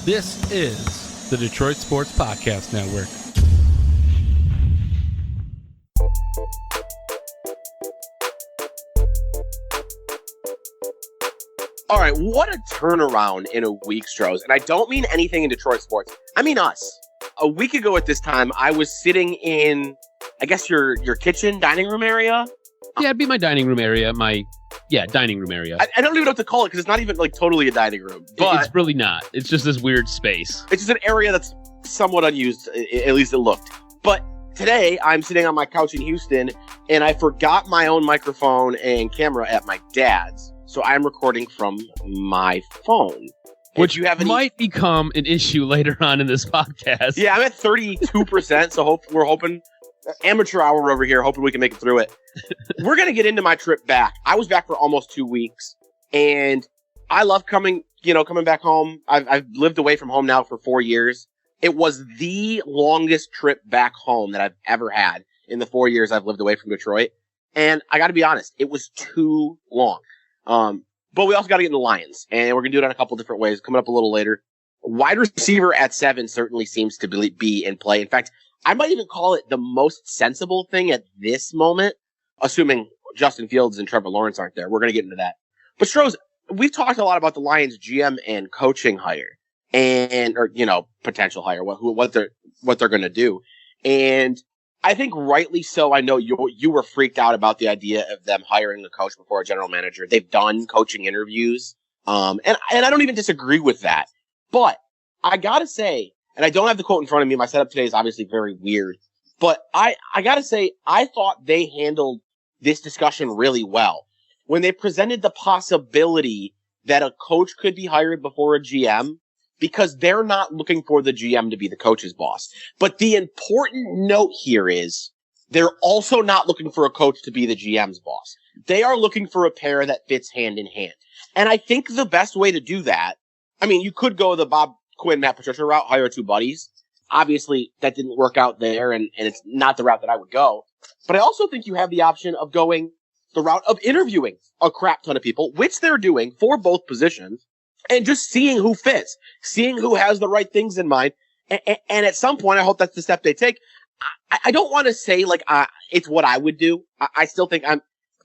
This is the Detroit Sports Podcast Network. All right, what a turnaround in a week, Stroz. And I don't mean anything in Detroit sports. I mean us. A week ago at this time, I was sitting in, I guess, your kitchen, dining room area. Yeah, it'd be my dining room area. Dining room area. I don't even know what to call it because it's not even like totally a dining room. But it's really not. It's just this weird space. It's just an area that's somewhat unused, at least it looked. But today, I'm sitting on my couch in Houston, and I forgot my own microphone and camera at my dad's. So I'm recording from my phone. Which might become an issue later on in this podcast. Yeah, I'm at 32%, so we're hoping, amateur hour over here, hoping we can make it through it. We're going to get into my trip back. I was back for almost 2 weeks, and I love coming back home. I've lived away from home now for 4 years. It was the longest trip back home that I've ever had in the 4 years I've lived away from Detroit. And I got to be honest, it was too long. But we also got to get into Lions, and we're going to do it in a couple different ways, coming up a little later. Wide receiver at 7 certainly seems to be in play. In fact, I might even call it the most sensible thing at this moment, assuming Justin Fields and Trevor Lawrence aren't there. We're going to get into that. But Stroz, we've talked a lot about the Lions GM and coaching hire or potential hire, what they're going to do. And I think rightly so. I know you were freaked out about the idea of them hiring a coach before a general manager. They've done coaching interviews. And I don't even disagree with that. But I gotta say, and I don't have the quote in front of me, my setup today is obviously very weird, but I gotta say, I thought they handled this discussion really well. When they presented the possibility that a coach could be hired before a GM, because they're not looking for the GM to be the coach's boss. But the important note here is they're also not looking for a coach to be the GM's boss. They are looking for a pair that fits hand in hand. And I think the best way to do that, I mean, you could go the Bob Quinn, Matt Patricia route, hire 2 buddies. Obviously, that didn't work out there, and it's not the route that I would go. But I also think you have the option of going the route of interviewing a crap ton of people, which they're doing for both positions, and just seeing who fits, seeing who has the right things in mind. And at some point, I hope that's the step they take. I don't want to say it's what I would do. I still think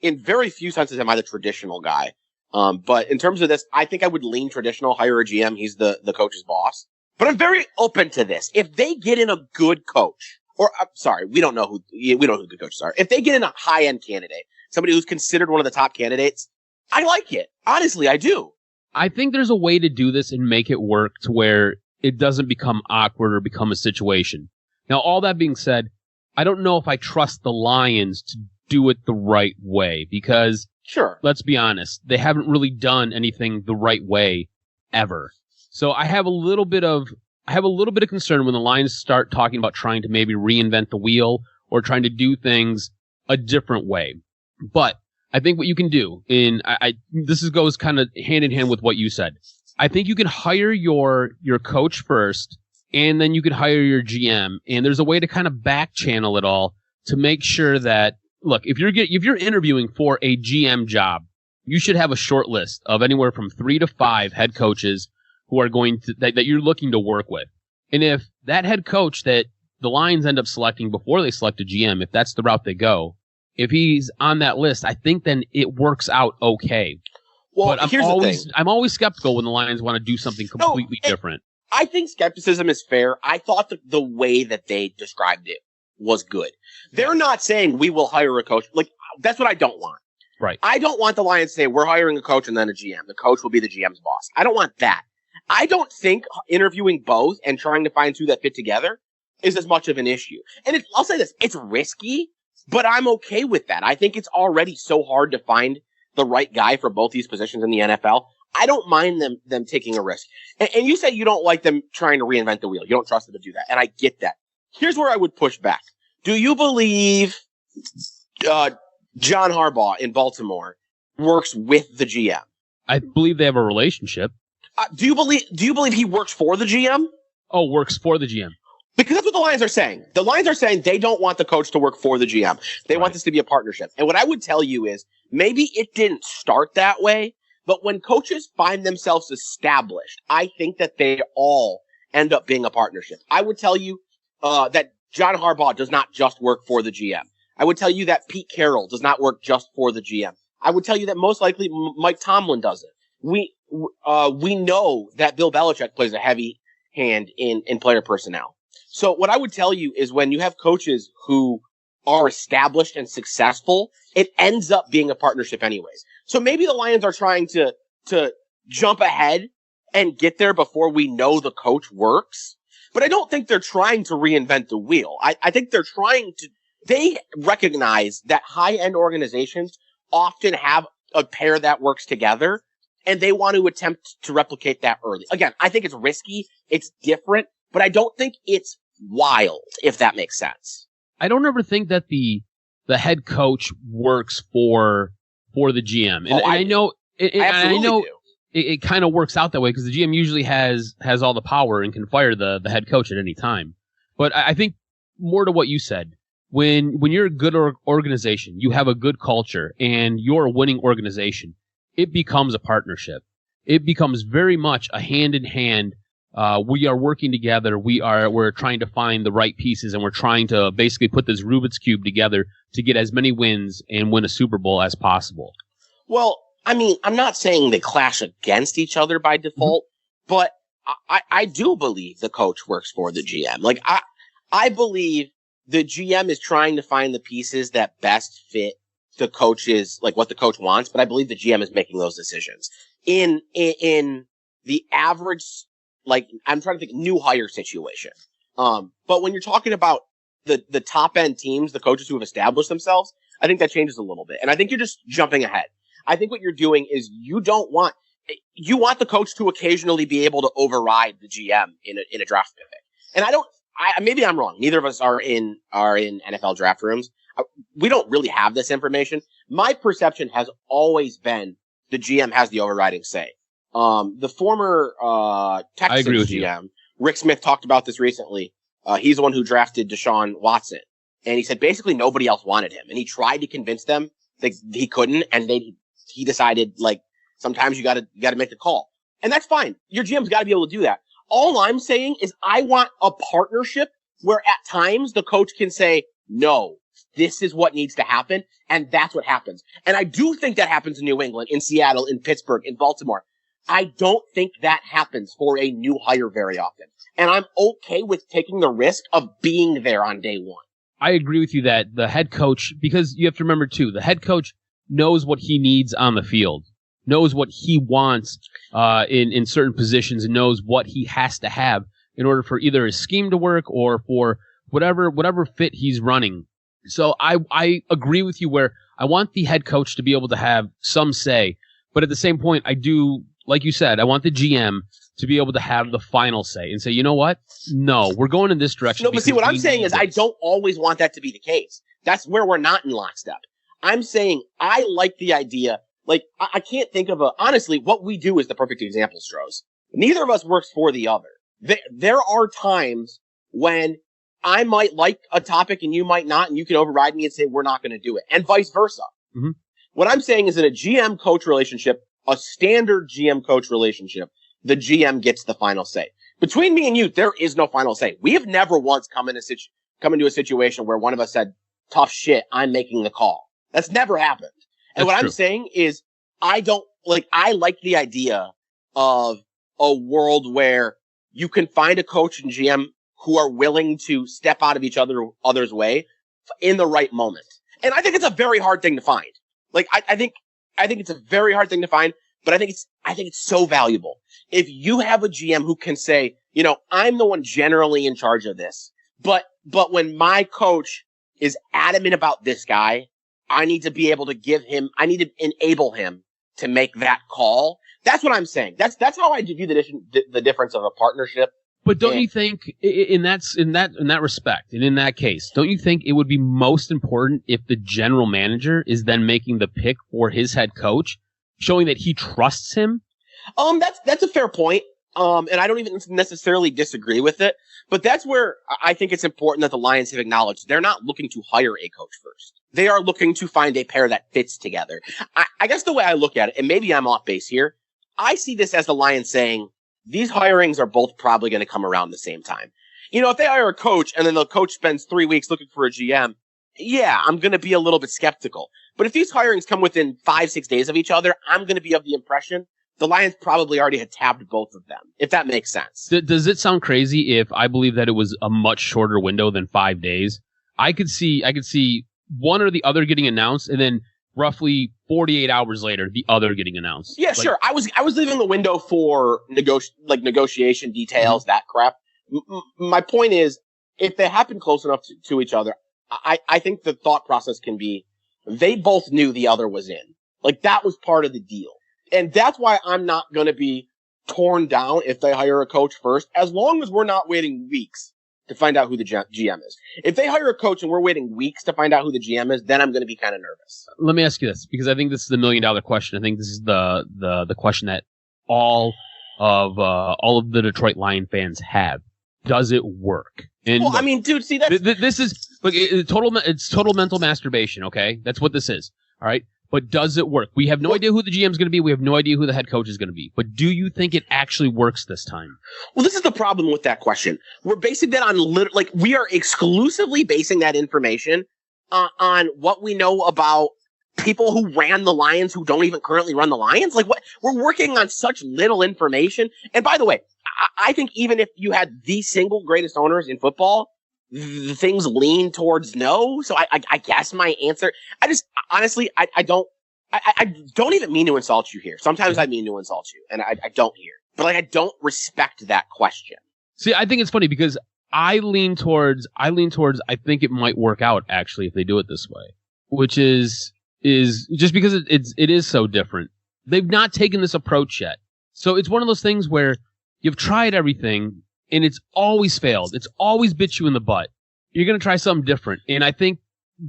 in very few senses, am I the traditional guy. But in terms of this, I think I would lean traditional, hire a GM. He's the coach's boss. But I'm very open to this. If they get in a good coach, we don't know who good coaches are. If they get in a high-end candidate, somebody who's considered one of the top candidates, I like it. Honestly, I do. I think there's a way to do this and make it work to where it doesn't become awkward or become a situation. Now, all that being said, I don't know if I trust the Lions to do it the right way because, sure, let's be honest, they haven't really done anything the right way ever. So I have a little bit of concern when the Lions start talking about trying to maybe reinvent the wheel or trying to do things a different way. But I think what you can do, this goes kind of hand in hand with what you said. I think you can hire your coach first, and then you can hire your GM. And there's a way to kind of back channel it all to make sure that, look, if you're interviewing for a GM job, you should have a short list of anywhere from 3 to 5 head coaches who are that you're looking to work with. And if that head coach that the Lions end up selecting before they select a GM, if that's the route they go, if he's on that list, I think then it works out okay. Well, but here's the thing. I'm always skeptical when the Lions want to do something completely different. I think skepticism is fair. I thought the way that they described it was good. They're not saying we will hire a coach. Like, that's what I don't want. Right. I don't want the Lions to say we're hiring a coach and then a GM. The coach will be the GM's boss. I don't want that. I don't think interviewing both and trying to find 2 that fit together is as much of an issue. And I'll say this, it's risky, but I'm okay with that. I think it's already so hard to find the right guy for both these positions in the NFL. I don't mind them taking a risk. And you say you don't like them trying to reinvent the wheel. You don't trust them to do that. And I get that. Here's where I would push back. Do you believe John Harbaugh in Baltimore works with the GM? I believe they have a relationship. Do you believe he works for the GM? Oh, works for the GM. Because that's what the Lions are saying. The Lions are saying they don't want the coach to work for the GM. They want this to be a partnership. And what I would tell you is maybe it didn't start that way, But when coaches find themselves established, I think that they all end up being a partnership. I would tell you that John Harbaugh does not just work for the GM. I would tell you that Pete Carroll does not work just for the GM. I would tell you that most likely Mike Tomlin doesn't. We know that Bill Belichick plays a heavy hand in player personnel. So what I would tell you is when you have coaches who are established and successful, it ends up being a partnership anyways. So maybe the Lions are trying to jump ahead and get there before we know the coach works. But I don't think they're trying to reinvent the wheel. I think they recognize that high-end organizations often have a pair that works together, and they want to attempt to replicate that early. Again, I think it's risky, it's different, but I don't think it's wild, if that makes sense. I don't ever think that the head coach works for the GM. And I know it kind of works out that way because the GM usually has all the power and can fire the head coach at any time. But I think more to what you said, when you're a good organization, you have a good culture, and you're a winning organization, it becomes a partnership. It becomes very much a hand in hand. We are working together. We're trying to find the right pieces, and we're trying to basically put this Rubik's Cube together to get as many wins and win a Super Bowl as possible. Well, I mean, I'm not saying they clash against each other by default, but I do believe the coach works for the GM. Like, I believe the GM is trying to find the pieces that best fit the coach's, like what the coach wants, but I believe the GM is making those decisions. In the average, like, I'm trying to think new hire situation. But when you're talking about the top end teams, the coaches who have established themselves, I think that changes a little bit. And I think you're just jumping ahead. I think what you're doing is you want the coach to occasionally be able to override the GM in a draft pick. And maybe I'm wrong. Neither of us are in NFL draft rooms. We don't really have this information. My perception has always been the GM has the overriding say. The former Texans GM, Rick Smith, talked about this recently. He's the one who drafted Deshaun Watson. And he said basically nobody else wanted him. And he tried to convince them that he couldn't, and he decided, like, sometimes you gotta make the call. And that's fine. Your GM's gotta be able to do that. All I'm saying is I want a partnership where at times the coach can say, no, this is what needs to happen, and that's what happens. And I do think that happens in New England, in Seattle, in Pittsburgh, in Baltimore. I don't think that happens for a new hire very often. And I'm okay with taking the risk of being there on day one. I agree with you that the head coach, because you have to remember too, the head coach knows what he needs on the field, knows what he wants in certain positions, and knows what he has to have in order for either his scheme to work or for whatever fit he's running. So I agree with you where I want the head coach to be able to have some say, but at the same point, I do, like you said, I want the GM to be able to have the final say and say, you know what? No, we're going in this direction. No, but see, what I'm saying is I don't always want that to be the case. That's where we're not in lockstep. I'm saying I like the idea. Like, I can't think of honestly, what we do is the perfect example, Stroz. Neither of us works for the other. There are times when I might like a topic and you might not, and you can override me and say, we're not going to do it, and vice versa. Mm-hmm. What I'm saying is in a GM coach relationship, a standard GM coach relationship, the GM gets the final say. Between me and you, there is no final say. We have never once come into a situation where one of us said, tough shit, I'm making the call. That's never happened. And what I'm saying is I like the idea of a world where you can find a coach and GM who are willing to step out of each other's way in the right moment. And I think it's a very hard thing to find. Like, I think it's a very hard thing to find, but I think it's so valuable. If you have a GM who can say, you know, I'm the one generally in charge of this, but when my coach is adamant about this guy, I need to be able to I need to enable him to make that call. That's what I'm saying. That's how I view the difference of a partnership. But don't you think in that respect and in that case, don't you think it would be most important if the general manager is then making the pick for his head coach, showing that he trusts him? That's a fair point. And I don't even necessarily disagree with it, but that's where I think it's important that the Lions have acknowledged they're not looking to hire a coach first. They are looking to find a pair that fits together. I guess the way I look at it, and maybe I'm off base here, I see this as the Lions saying, these hirings are both probably going to come around the same time. You know, if they hire a coach and then the coach spends 3 weeks looking for a GM, yeah, I'm going to be a little bit skeptical. But if these hirings come within 5-6 days of each other, I'm going to be of the impression the Lions probably already had tabbed both of them, if that makes sense. Does it sound crazy if I believe that it was a much shorter window than 5 days? I could see one or the other getting announced, and then roughly 48 hours later, the other getting announced. Yeah, sure. I was leaving the window for negotiation details, that crap. My point is, if they happen close enough to each other, I think the thought process can be, they both knew the other was in. Like, that was part of the deal. And that's why I'm not going to be torn down if they hire a coach first, as long as we're not waiting weeks to find out who the GM is. If they hire a coach and we're waiting weeks to find out who the GM is, then I'm going to be kind of nervous. Let me ask you this, because I think this is the $1 million question. I think this is the question that all of the Detroit Lion fans have. Does it work? And well, I mean, dude, see, that's... This is look, it's total mental masturbation, okay? That's what this is, all right? But does it work? We have no idea who the GM is going to be. We have no idea who the head coach is going to be. But do you think it actually works this time? Well, this is the problem with that question. We're basing that on we are exclusively basing that information on what we know about people who ran the Lions who don't even currently run the Lions. Like, what? We're working on such little information. And by the way, I think even if you had the single greatest owners in football, things lean towards no. So I guess my answer, honestly, I don't even mean to insult you here. Sometimes I mean to insult you, and I don't here. But I don't respect that question. See, I think it's funny because I lean towards I think it might work out actually if they do it this way. Which is just because it is so different. They've not taken this approach yet. So it's one of those things where you've tried everything and it's always failed. It's always bit you in the butt. You're going to try something different. And I think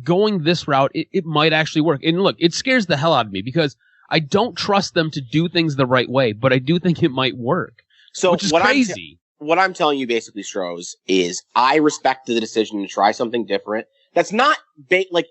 going this route, it might actually work. And look, it scares the hell out of me because I don't trust them to do things the right way, but I do think it might work. So which is crazy. What I'm telling you basically, Stroz, is I respect the decision to try something different. That's not,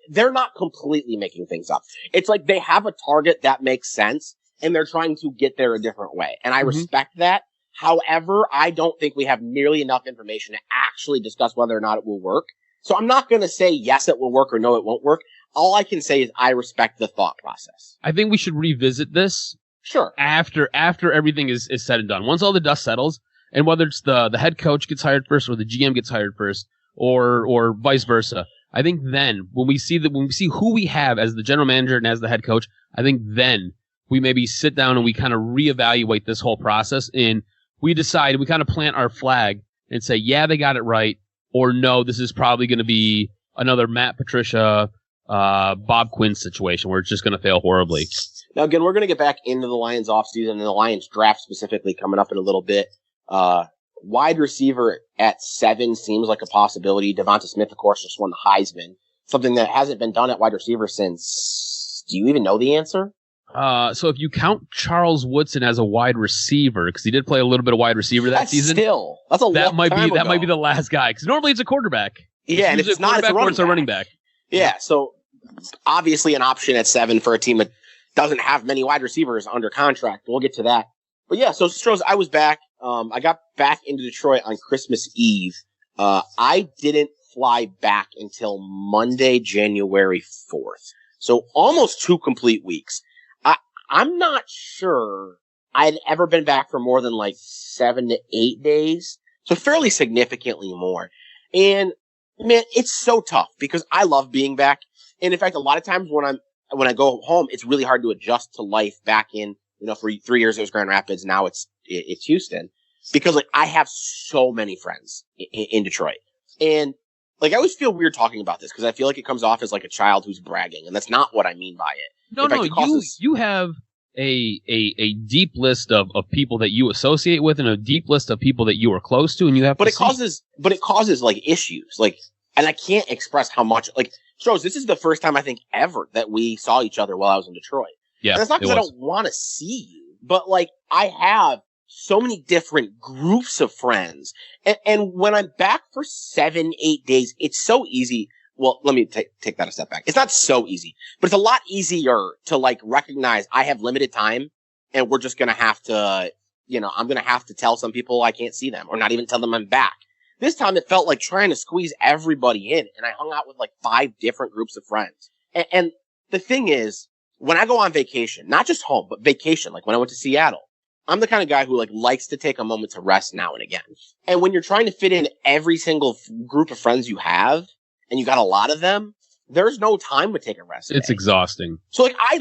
they're not completely making things up. It's like they have a target that makes sense and they're trying to get there a different way. And I respect that. However, I don't think we have nearly enough information to actually discuss whether or not it will work. So I'm not going to say yes, it will work or no, it won't work. All I can say is I respect the thought process. I think we should revisit this. Sure. After everything is said and done. Once all the dust settles, and whether it's the head coach gets hired first or the GM gets hired first or vice versa, I think then when we see who we have as the general manager and as the head coach, I think then we maybe sit down and we kind of reevaluate this whole process and we decide, we kind of plant our flag and say, yeah, they got it right, or no, this is probably going to be another Matt Patricia, Bob Quinn situation where it's just going to fail horribly. Now, again, we're going to get back into the Lions offseason and the Lions draft specifically coming up in a little bit. Wide receiver at 7 seems like a possibility. Devonta Smith, of course, just won the Heisman. Something that hasn't been done at wide receiver since, do you even know the answer? So if you count Charles Woodson as a wide receiver, because he did play a little bit of wide receiver that season. That's a long time ago. That might be the last guy, because normally it's a quarterback. Yeah, and if it's not, it's a running back. Yeah, so obviously an option at 7 for a team that doesn't have many wide receivers under contract. We'll get to that. But yeah, so Stroz, I was back. I got back into Detroit on Christmas Eve. I didn't fly back until Monday, January 4th. So almost 2 complete weeks. I'm not sure I'd ever been back for more than 7 to 8 days. So fairly significantly more. And man, it's so tough because I love being back. And in fact, a lot of times when I go home, it's really hard to adjust to life back in, for 3 years it was Grand Rapids. Now it's Houston because I have so many friends in Detroit. And I always feel weird talking about this because I feel like it comes off as a child who's bragging, and that's not what I mean by it. No, you have a deep list of people that you associate with and a deep list of people that you are close to, and you have. But it causes issues, and I can't express how much. Stroz, this is the first time I think ever that we saw each other while I was in Detroit. Yeah, and it's not because I don't want to see you, but I have so many different groups of friends. And when I'm back for 7, 8 days, it's so easy. Well, let me take that a step back. It's not so easy, but it's a lot easier to like recognize I have limited time and we're just going to have to, I'm going to have to tell some people I can't see them or not even tell them I'm back. This time it felt like trying to squeeze everybody in, and I hung out with like 5 different groups of friends. And the thing is, when I go on vacation, not just home, but vacation, like when I went to Seattle, I'm the kind of guy who like likes to take a moment to rest now and again. And when you're trying to fit in every single group of friends you have, and you got a lot of them, there's no time to take a rest day. It's exhausting. So like I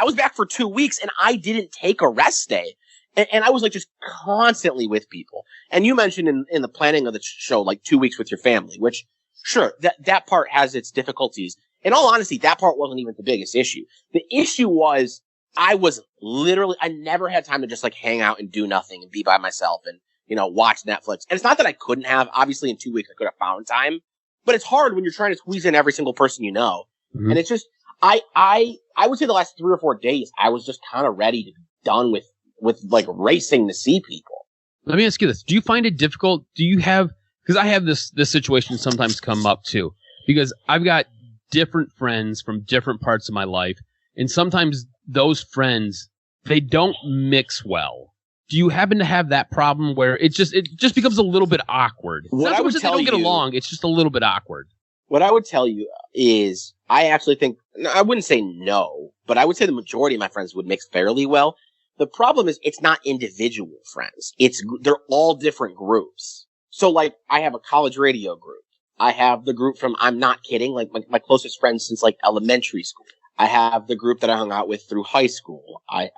was back for 2 weeks and I didn't take a rest day. And I was like just constantly with people. And you mentioned in the planning of the show, like 2 weeks with your family, which sure, that part has its difficulties. In all honesty, that part wasn't even the biggest issue. The issue was I never had time to just like hang out and do nothing and be by myself and, watch Netflix. And it's not that I couldn't have. Obviously in 2 weeks I could have found time, but it's hard when you're trying to squeeze in every single person you know. Mm-hmm. And it's just, I would say the last 3 or 4 days, I was just kind of ready to be done with like racing to see people. Let me ask you this. Do you find it difficult? Because I have this situation sometimes come up too, because I've got different friends from different parts of my life. And sometimes those friends, they don't mix well. Do you happen to have that problem where it just becomes a little bit awkward? It's not so much that they don't get along, it's just a little bit awkward. What I would tell you is I actually think, I wouldn't say no, but I would say the majority of my friends would mix fairly well. The problem is it's not individual friends. They're all different groups. So like I have a college radio group. I have the group from, I'm not kidding, like my closest friends since like elementary school. I have the group that I hung out with through high school. I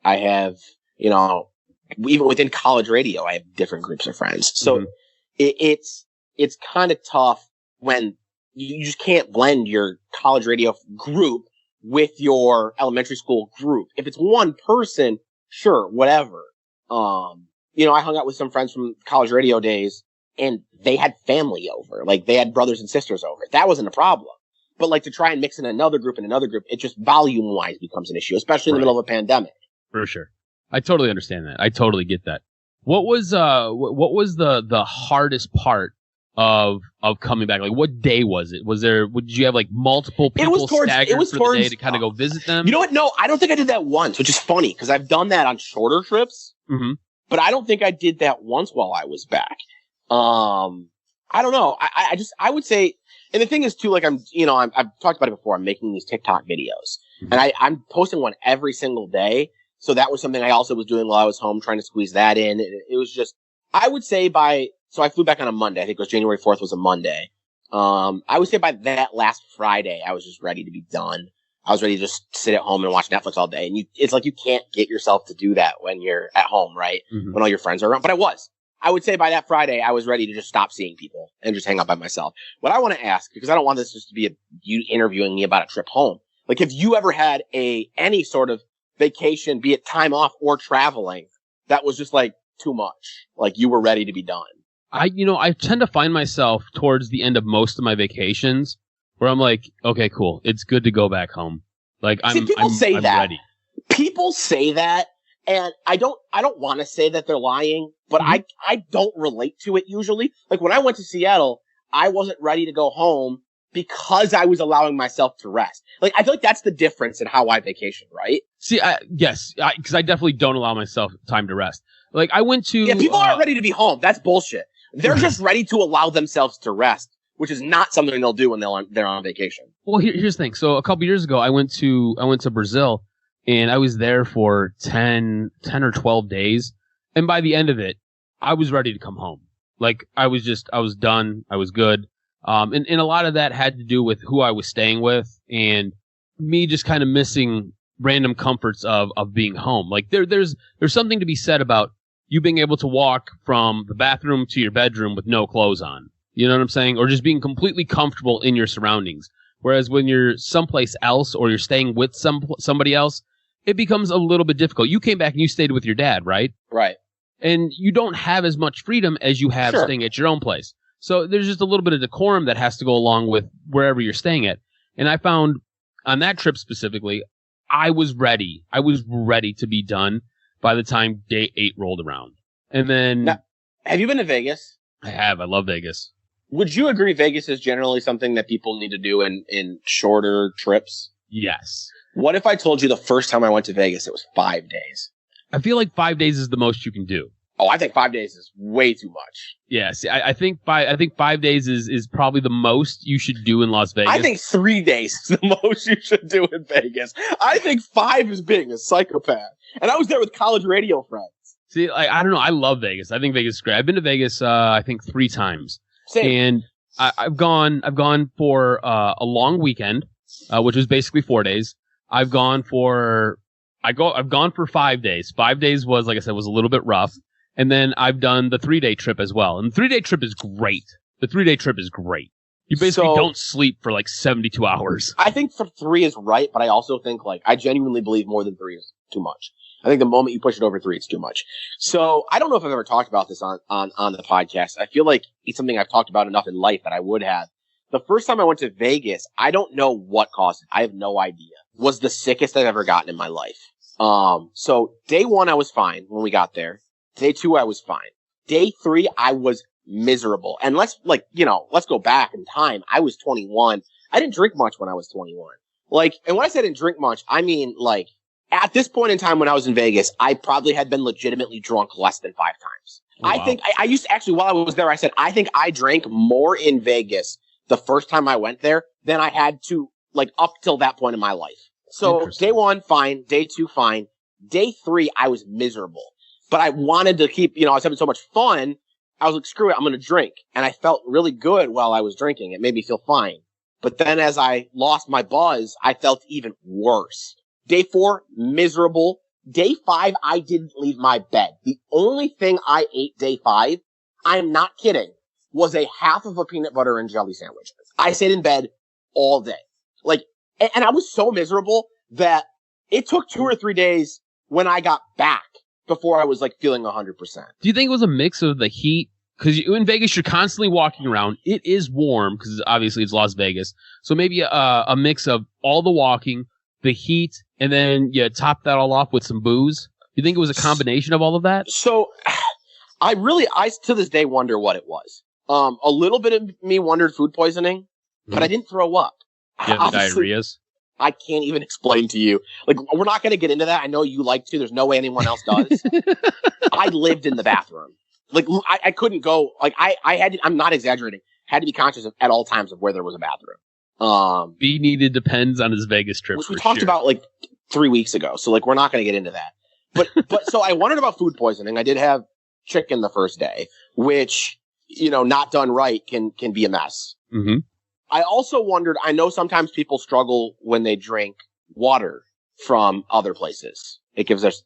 have, even within college radio, I have different groups of friends. So mm-hmm. it's kind of tough when you just can't blend your college radio group with your elementary school group. If it's one person, sure, whatever. I hung out with some friends from college radio days and they had family over. Like they had brothers and sisters over. That wasn't a problem. But like to try and mix in another group, it just volume wise becomes an issue, especially in the middle of a pandemic. For sure. I totally understand that. I totally get that. What was the hardest part of coming back? Like what day was it? Did you have like multiple people staggered for the day to kind of go visit them? You know what? No, I don't think I did that once, which is funny because I've done that on shorter trips. Mm-hmm. But I don't think I did that once while I was back. I don't know. I would say, and the thing is too, like I've talked about it before. I'm making these TikTok videos mm-hmm. and I'm posting one every single day. So that was something I also was doing while I was home, trying to squeeze that in. It was just, I would say so I flew back on a Monday. I think it was January 4th was a Monday. I would say by that last Friday, I was just ready to be done. I was ready to just sit at home and watch Netflix all day. And it's like you can't get yourself to do that when you're at home, right? Mm-hmm. When all your friends are around. But I would say by that Friday, I was ready to just stop seeing people and just hang out by myself. What I want to ask, because I don't want this just to be you interviewing me about a trip home. Like, have you ever had any sort of vacation, be it time off or traveling, that was just like too much? Like you were ready to be done? I tend to find myself towards the end of most of my vacations where I'm like, okay, cool. It's good to go back home. Like I'm ready. People say that, and I don't want to say that they're lying, but mm-hmm. I don't relate to it usually. Like when I went to Seattle, I wasn't ready to go home because I was allowing myself to rest. Like I feel like that's the difference in how I vacation, right? See, yes, because I definitely don't allow myself time to rest. Like I went to people aren't ready to be home. That's bullshit. They're just ready to allow themselves to rest, which is not something they'll do when they're on vacation. Well, here's the thing. So a couple years ago, I went to Brazil, and I was there for 10 or 12 days. And by the end of it, I was ready to come home. Like I was done. I was good. And a lot of that had to do with who I was staying with and me just kind of missing random comforts of being home. Like there's something to be said about you being able to walk from the bathroom to your bedroom with no clothes on. You know what I'm saying? Or just being completely comfortable in your surroundings. Whereas when you're someplace else or you're staying with somebody else, it becomes a little bit difficult. You came back and you stayed with your dad, right? Right. And you don't have as much freedom as you have staying at your own place. So there's just a little bit of decorum that has to go along with wherever you're staying at. And I found on that trip specifically, I was ready. I was ready to be done. by the time day 8 rolled around. And then... Now, have you been to Vegas? I have. I love Vegas. Would you agree Vegas is generally something that people need to do in shorter trips? Yes. What if I told you the first time I went to Vegas, it was 5 days? I feel like 5 days is the most you can do. Oh, I think 5 days is way too much. Yes, I think 5 days is probably the most you should do in Las Vegas. I think 3 days is the most you should do in Vegas. I think 5 is being a psychopath. And I was there with college radio friends. See, I don't know. I love Vegas. I think Vegas is great. I've been to Vegas, I think 3 times. Same. And I've gone for a long weekend, which was basically 4 days. I've gone for 5 days. 5 days was, like I said, was a little bit rough. And then I've done the 3-day trip as well. And the 3-day trip is great. You basically don't sleep for like 72 hours. I think for 3 is right, but I also think I genuinely believe more than 3 is too much. I think the moment you push it over 3, it's too much. So I don't know if I've ever talked about this on the podcast. I feel like it's something I've talked about enough in life that I would have. The first time I went to Vegas, I don't know what caused it. I have no idea. It was the sickest I've ever gotten in my life. So day 1, I was fine when we got there. Day 2, I was fine. Day 3, I was miserable. And let's go back in time. I was 21. I didn't drink much when I was 21. And when I say I didn't drink much, I mean, at this point in time when I was in Vegas, I probably had been legitimately drunk less than 5 times. Wow. I think I used to actually, while I was there, I said, I think I drank more in Vegas the first time I went there than I had to, up till that point in my life. So day 1, fine. Day 2, fine. Day 3, I was miserable. But I wanted to keep, I was having so much fun. I was like, screw it, I'm going to drink. And I felt really good while I was drinking. It made me feel fine. But then as I lost my buzz, I felt even worse. Day 4, miserable. Day 5, I didn't leave my bed. The only thing I ate day 5, I'm not kidding, was a half of a peanut butter and jelly sandwich. I stayed in bed all day. And I was so miserable that it took 2 or 3 days when I got back before I was feeling 100%. Do you think it was a mix of the heat? Because in Vegas, you're constantly walking around. It is warm because obviously it's Las Vegas. So maybe a mix of all the walking, the heat, and then you top that all off with some booze. Do you think it was a combination of all of that? So I to this day wonder what it was. A little bit of me wondered food poisoning, but I didn't throw up. You have the diarrheas? I can't even explain to you. We're not going to get into that. I know you like to. There's no way anyone else does. I lived in the bathroom. I couldn't go. I had to, I'm not exaggerating. Had to be conscious at all times of where there was a bathroom. B needed depends on his Vegas trip. Which we talked about 3 weeks ago. So we're not going to get into that. But so I wondered about food poisoning. I did have chicken the first day, which, not done right can be a mess. Mm-hmm. I also wondered, I know sometimes people struggle when they drink water from other places. It gives us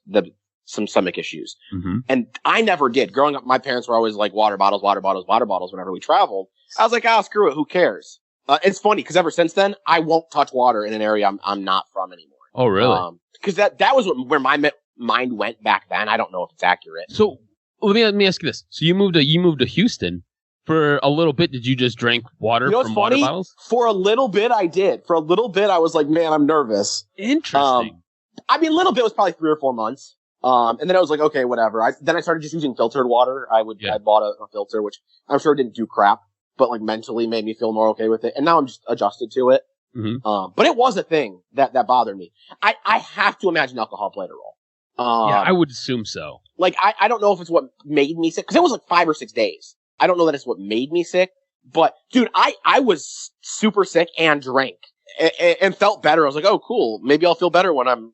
some stomach issues. Mm-hmm. And I never did. Growing up, my parents were always water bottles whenever we traveled. I was like, screw it. Who cares? It's funny because ever since then, I won't touch water in an area I'm not from anymore. Oh, really? Because that was where my mind went back then. I don't know if it's accurate. So let me ask you this. So you moved to Houston. For a little bit, did you just drink water from water bottles? For a little bit, I did. For a little bit, I was like, man, I'm nervous. Interesting. A little bit was probably 3 or 4 months. And then I was like, okay, whatever. Then I started just using filtered water. I bought a filter, which I'm sure didn't do crap, but mentally made me feel more okay with it. And now I'm just adjusted to it. Mm-hmm. But it was a thing that bothered me. I have to imagine alcohol played a role. Yeah, I would assume so. I don't know if it's what made me sick, because it was 5 or 6 days. I don't know that it's what made me sick, but dude, I was super sick and drank and felt better. I was like, oh, cool. Maybe I'll feel better when I'm,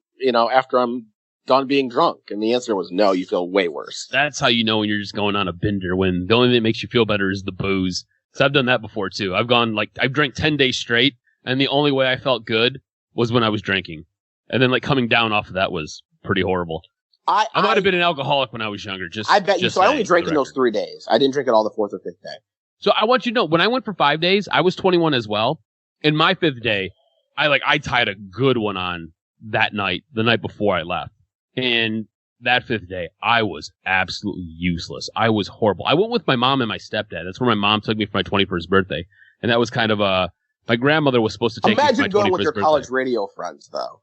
after I'm done being drunk. And the answer was no, you feel way worse. That's how you know when you're just going on a bender, when the only thing that makes you feel better is the booze. So I've done that before too. I've drank 10 days straight, and the only way I felt good was when I was drinking. And then coming down off of that was pretty horrible. I might have been an alcoholic when I was younger. I bet you. So I only drank in those 3 days. I didn't drink it all the 4th or 5th day. So I want you to know, when I went for 5 days, I was 21 as well. In my 5th day, I tied a good one on that night, the night before I left. And that 5th day, I was absolutely useless. I was horrible. I went with my mom and my stepdad. That's where my mom took me for my 21st birthday. And that was kind of My grandmother was supposed to take me to my Imagine going 21st with your birthday. college radio friends, though.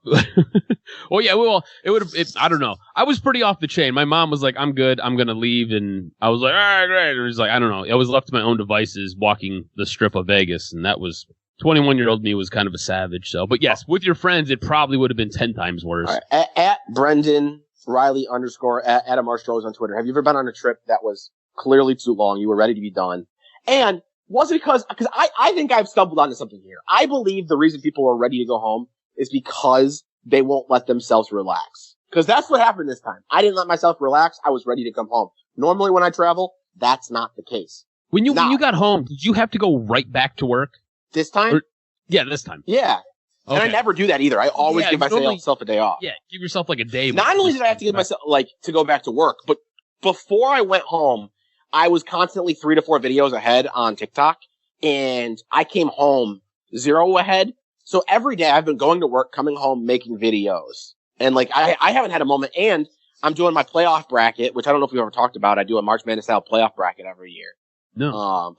Well, yeah, well, it would have, I don't know. I was pretty off the chain. My mom was like, I'm good. I'm going to leave. And I was like, all right, great. And it was like, I don't know. I was left to my own devices walking the strip of Vegas. And that was 21-year-old me was kind of a savage. So, but yes, with your friends, it probably would have been 10 times worse. All right. At Brendan Riley _ at Stroz on Twitter. Have you ever been on a trip that was clearly too long? You were ready to be done. And was it because I think I've stumbled onto something here. I believe the reason people are ready to go home is because they won't let themselves relax. Because that's what happened this time. I didn't let myself relax. I was ready to come home. Normally when I travel, that's not the case. When you got home, did you have to go right back to work? This time? Yeah, this time. Yeah. Okay. And I never do that either. I always give myself a day off. Yeah, give yourself like a day. Not only did I have to give myself, to go back to work, but before I went home, I was constantly 3 to 4 videos ahead on TikTok, and I came home 0 ahead. So every day I've been going to work, coming home, making videos. And I haven't had a moment, and I'm doing my playoff bracket, which I don't know if we've ever talked about. I do a March Madness style playoff bracket every year. No.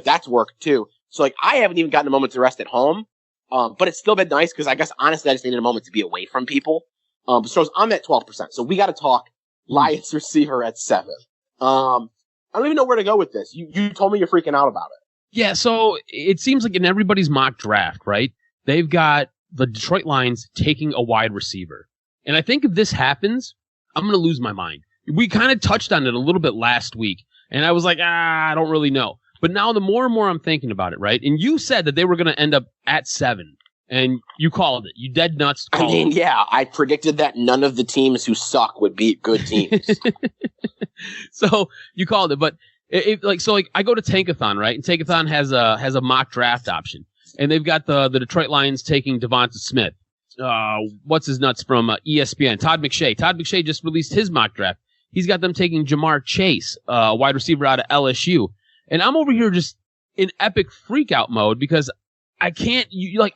That's work too. So I haven't even gotten a moment to rest at home. But it's still been nice because I guess honestly I just needed a moment to be away from people. So I'm at 12%. So we got to talk Lions receiver at 7. I don't even know where to go with this. You told me you're freaking out about it. Yeah, so it seems like in everybody's mock draft, right? They've got the Detroit Lions taking a wide receiver. And I think if this happens, I'm going to lose my mind. We kind of touched on it a little bit last week, and I was like, I don't really know. But now the more and more I'm thinking about it, right? And you said that they were going to end up at 7, and you called it. You dead nuts called it. Yeah, I predicted that none of the teams who suck would beat good teams. So you called it, but I go to Tankathon, right? And Tankathon has a mock draft option, and they've got the Detroit Lions taking Devonta Smith. What's his nuts from ESPN? Todd McShay. Todd McShay just released his mock draft. He's got them taking Jamar Chase, a wide receiver out of LSU. And I'm over here just in epic freakout mode because I can't,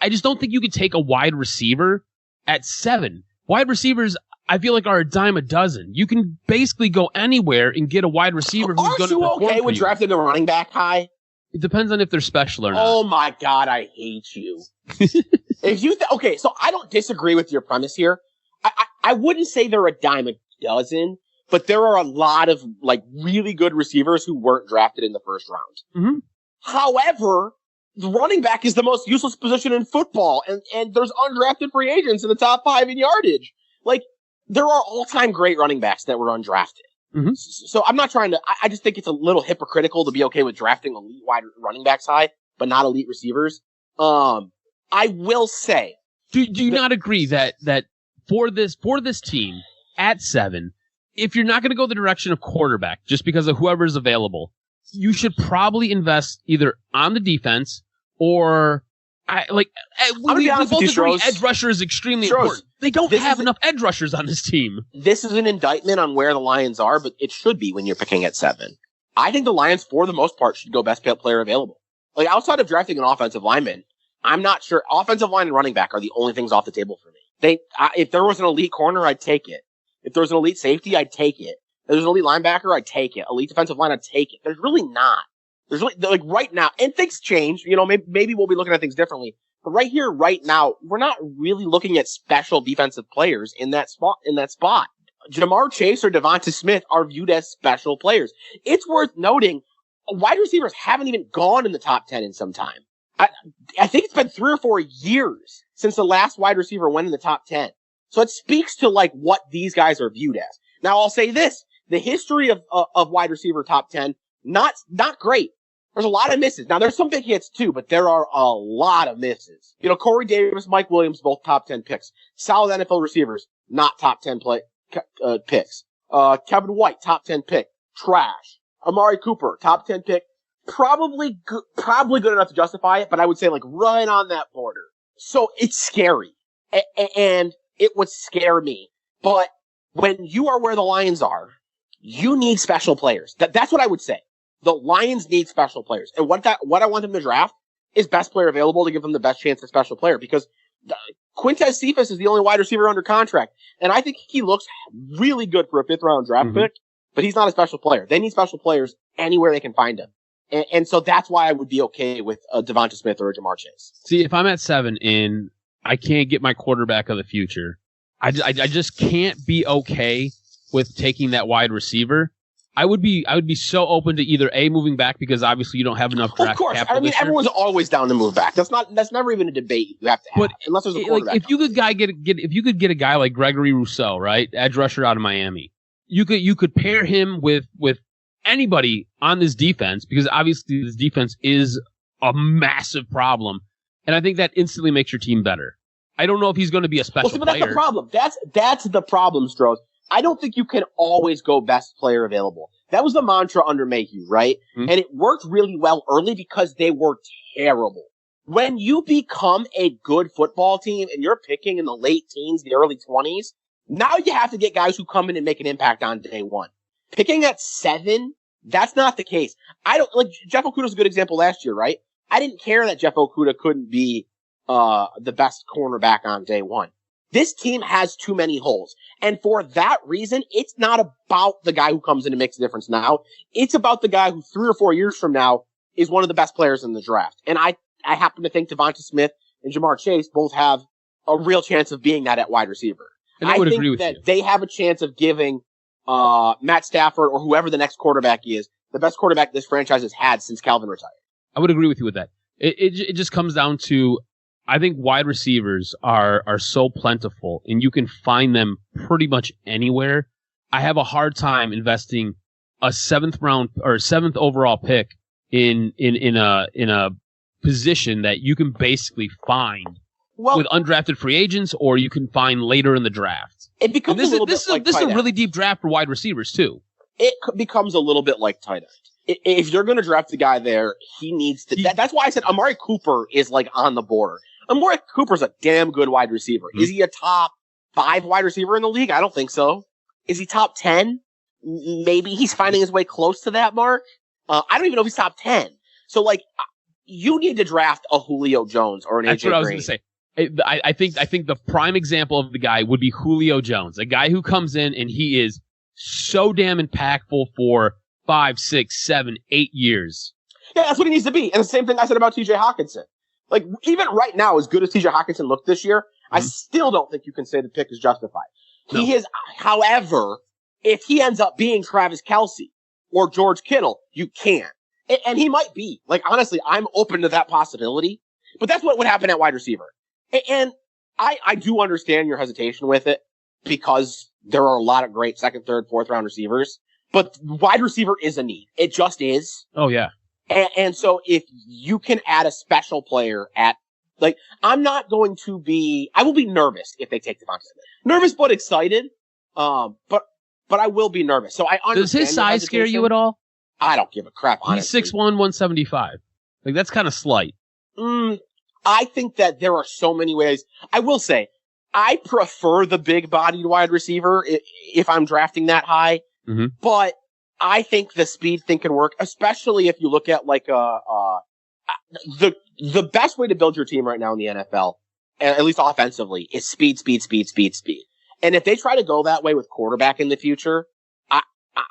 I just don't think you could take a wide receiver at 7. Wide receivers, I feel like, are a dime a dozen. You can basically go anywhere and get a wide receiver who's going to perform. Are you okay with drafting a running back high? It depends on if they're special or not. Oh my God, I hate you. If you okay, so I don't disagree with your premise here. I wouldn't say they're a dime a dozen, but there are a lot of really good receivers who weren't drafted in the first round. Mm-hmm. However, the running back is the most useless position in football, and there's undrafted free agents in the top 5 in yardage. There are all-time great running backs that were undrafted. Mm-hmm. So I'm not trying to, I just think it's a little hypocritical to be okay with drafting elite wide running backs high, but not elite receivers. I will say. Do you not agree that for this team at 7, if you're not going to go the direction of quarterback just because of whoever's available, you should probably invest either on the defense or we both agree edge rusher is extremely important. They don't have enough edge rushers on this team. This is an indictment on where the Lions are, but it should be when you're picking at 7. I think the Lions, for the most part, should go best player available. Outside of drafting an offensive lineman, I'm not sure. Offensive line and running back are the only things off the table for me. If there was an elite corner, I'd take it. If there was an elite safety, I'd take it. If there's an elite linebacker, I'd take it. Elite defensive line, I'd take it. There's really not. There's really, right now, and things change, maybe we'll be looking at things differently. But right here, right now, we're not really looking at special defensive players in that spot. Jamar Chase or Devonta Smith are viewed as special players. It's worth noting, wide receivers haven't even gone in the top 10 in some time. I think it's been 3 or 4 years since the last wide receiver went in the top 10. So it speaks to what these guys are viewed as. Now I'll say this, the history of wide receiver top 10, not great. There's a lot of misses. Now there's some big hits too, but there are a lot of misses. Corey Davis, Mike Williams, both top 10 picks. Solid NFL receivers, not top 10 picks. Kevin White, top 10 pick. Trash. Amari Cooper, top 10 pick. Probably good enough to justify it, but I would say right on that border. So it's scary. And it would scare me. But when you are where the Lions are, you need special players. That's what I would say. The Lions need special players. And what I want them to draft is best player available to give them the best chance at special player, because Quintez Cephas is the only wide receiver under contract. And I think he looks really good for a 5th round draft pick, but he's not a special player. They need special players anywhere they can find him. And so that's why I would be okay with a Devonta Smith or a Jamar Chase. See, if I'm at 7 and I can't get my quarterback of the future, I just can't be okay with taking that wide receiver. I would be so open to either A, moving back because obviously you don't have enough draft capital. Of course. I mean, everyone's always down to move back. That's never even a debate you have to have, unless there's a quarterback. Like, if you could get a guy like Gregory Rousseau, right, edge rusher out of Miami, you could pair him with anybody on this defense, because obviously this defense is a massive problem, and I think that instantly makes your team better. I don't know if he's going to be a special player. That's the problem. That's the problem, Stroz. I don't think you can always go best player available. That was the mantra under Mayhew, right? Mm-hmm. And it worked really well early because they were terrible. When you become a good football team and you're picking in the late teens, the early 20s, now you have to get guys who come in and make an impact on day one. Picking at 7, that's not the case. Jeff Okuda's a good example last year, right? I didn't care that Jeff Okuda couldn't be the best cornerback on day one. This team has too many holes. And for that reason, it's not about the guy who comes in and makes a difference now. It's about the guy who 3 or 4 years from now is one of the best players in the draft. And I happen to think Devonta Smith and Jamar Chase both have a real chance of being that at wide receiver. And I would agree with you. They have a chance of giving Matt Stafford or whoever the next quarterback is the best quarterback this franchise has had since Calvin retired. I would agree with you with that. It just comes down to, I think wide receivers are so plentiful and you can find them pretty much anywhere. I have a hard time investing a 7th round or 7th overall pick in a position that you can basically find with undrafted free agents, or you can find later in the draft. It becomes this is a really deep draft for wide receivers too. It becomes a little bit like tight end. If you're going to draft the guy there, he needs to. That's why I said Amari Cooper is like on the border. Amari Cooper's a damn good wide receiver. Mm-hmm. Is he a top 5 wide receiver in the league? I don't think so. Is he top 10? Maybe he's finding his way close to that mark. I don't even know if he's top 10. So you need to draft a Julio Jones or an AJ Green. That's what I was going to say. I think the prime example of the guy would be Julio Jones, a guy who comes in and he is so damn impactful for 5, 6, 7, 8 years. Yeah, that's what he needs to be. And the same thing I said about TJ Hawkinson. Even right now, as good as TJ Hawkinson looked this year, I still don't think you can say the pick is justified. No. He is, however, if he ends up being Travis Kelce or George Kittle, you can't. And he might be. Honestly, I'm open to that possibility. But that's what would happen at wide receiver. And I do understand your hesitation with it because there are a lot of great 2nd, 3rd, 4th round receivers. But wide receiver is a need. It just is. Oh, yeah. And so if you can add a special player at, I'm not going to be, I will be nervous if they take Devonta Smith. Nervous but excited. But I will be nervous. So I understand. Does his size scare you at all? I don't give a crap, honestly. He's 6'1", 175. That's kind of slight. I think that there are so many ways. I will say, I prefer the big-bodied wide receiver if I'm drafting that high. Mm-hmm. But I think the speed thing can work, especially if you look at the best way to build your team right now in the NFL, at least offensively, is speed. And if they try to go that way with quarterback in the future,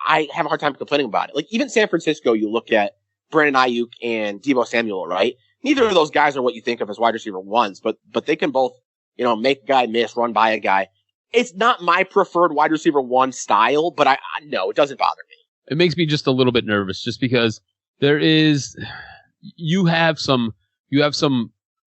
I have a hard time complaining about it. Even San Francisco, you look at Brandon Ayuk and Deebo Samuel, right? Neither of those guys are what you think of as wide receiver ones, but they can both, make a guy miss, run by a guy. It's not my preferred wide receiver 1 style, but I know it doesn't bother me. It makes me just a little bit nervous just because you have some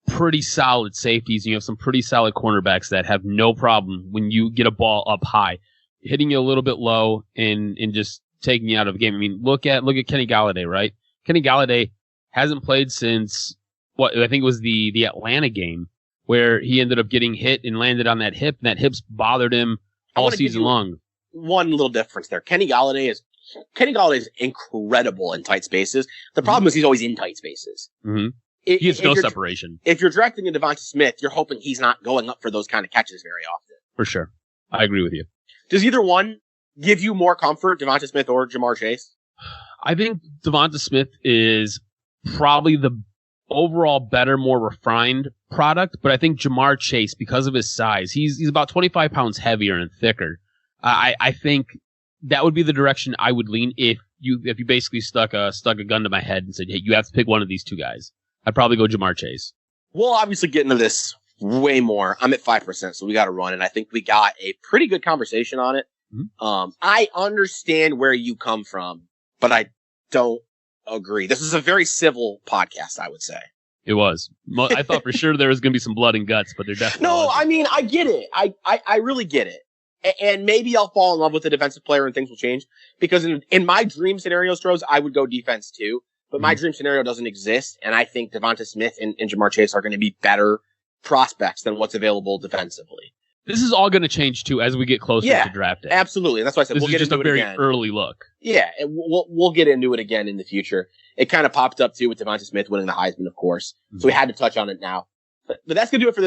pretty solid safeties and you have some pretty solid cornerbacks that have no problem when you get a ball up high, hitting you a little bit low and just taking you out of a game. I mean, look at Kenny Golladay, right? Kenny Golladay hasn't played since I think it was the Atlanta game where he ended up getting hit and landed on that hip, and that hip's bothered him all season long. One little difference there. Kenny Golladay is incredible in tight spaces. The problem is he's always in tight spaces. Mm-hmm. He has no separation. If you're drafting a Devonta Smith, you're hoping he's not going up for those kind of catches very often. For sure. I agree with you. Does either one give you more comfort, Devonta Smith or Jamar Chase? I think Devonta Smith is probably the overall better, more refined product, but I think Jamar Chase, because of his size, he's about 25 pounds heavier and thicker. I think that would be the direction I would lean if if you basically stuck a gun to my head and said, hey, you have to pick one of these two guys, I'd probably go Jamar Chase. We'll obviously get into this way more. I'm at 5%, so we got to run, and I think we got a pretty good conversation on it. Mm-hmm. I understand where you come from, but I don't agree. This is a very civil podcast, I would say. It was. I thought for sure there was going to be some blood and guts, but there definitely wasn't. I mean, I get it. I really get it. And maybe I'll fall in love with a defensive player and things will change. Because in my dream scenario, Stroz, I would go defense too. But my dream scenario doesn't exist. And I think Devonta Smith and Jamar Chase are going to be better prospects than what's available defensively. This is all going to change too as we get closer to draft day. Absolutely. That's why I said we'll get into it again. This is just a very early look. Yeah, and we'll get into it again in the future. It kind of popped up too with Devonta Smith winning the Heisman, of course. So we had to touch on it now. But that's going to do it for this week.